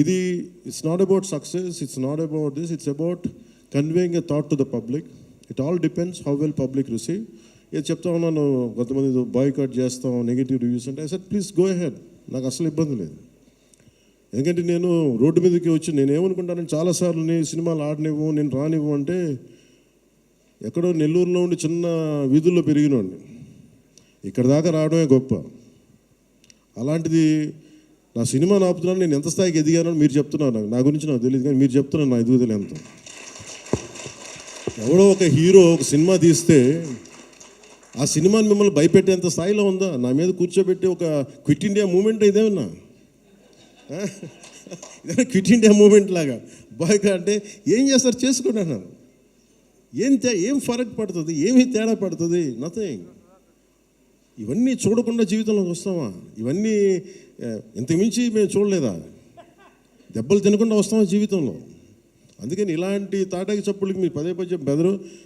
ఇది it's not about success, it's not about this, it's about conveying a thought to the public. It all depends how well public receive. ఇది చెప్తా ఉన్నాను, కొంతమంది boycott చేస్తాం, negative reviews అంటే I said please go ahead, నాకు అసలు ఇబ్బంది లేదు. ఎందుకంటే నేను రోడ్డు మీదకి వచ్చి నేను ఏమనుకుంటానంటే చాలాసార్లు నీ సినిమాలు ఆడనివ్వు, నేను రానివ్వు అంటే ఎక్కడో నెల్లూరులో ఉండి చిన్న వీధుల్లో పెరిగినోడిని, ఇక్కడ దాకా రావడమే గొప్ప. అలాంటిది నా సినిమా ఆపుతున్నాను, నేను ఎంత స్థాయికి ఎదిగానో మీరు చెప్తున్నారు. నా గురించి నాకు తెలియదు, కానీ మీరు చెప్తున్నారు నా ఎదుగుదల ఎంత. ఎవడో ఒక హీరో ఒక సినిమా తీస్తే ఆ సినిమాని మిమ్మల్ని భయపెట్టేంత స్థాయిలో ఉందా? నా మీద కూర్చోబెట్టి ఒక క్విట్ ఇండియా మూమెంట్ ఇదేమన్నా, ఇదే క్విట్ ఇండియా మూమెంట్ లాగా బాయ్కా అంటే ఏం చేస్తారు చేసుకోండి అన్నాను. ఏం ఫరక్ పడుతుంది, ఏమి తేడా పడుతుంది? నథింగ్. ఇవన్నీ చూడకుండా జీవితంలోకి వస్తామా? ఇవన్నీ ఇంతకుమించి మేము చూడలేదా? దెబ్బలు తినకుండా వస్తామా జీవితంలో? అందుకని ఇలాంటి తాటాకి చప్పుళ్ళకి మీరు పదే పదే బెదరు.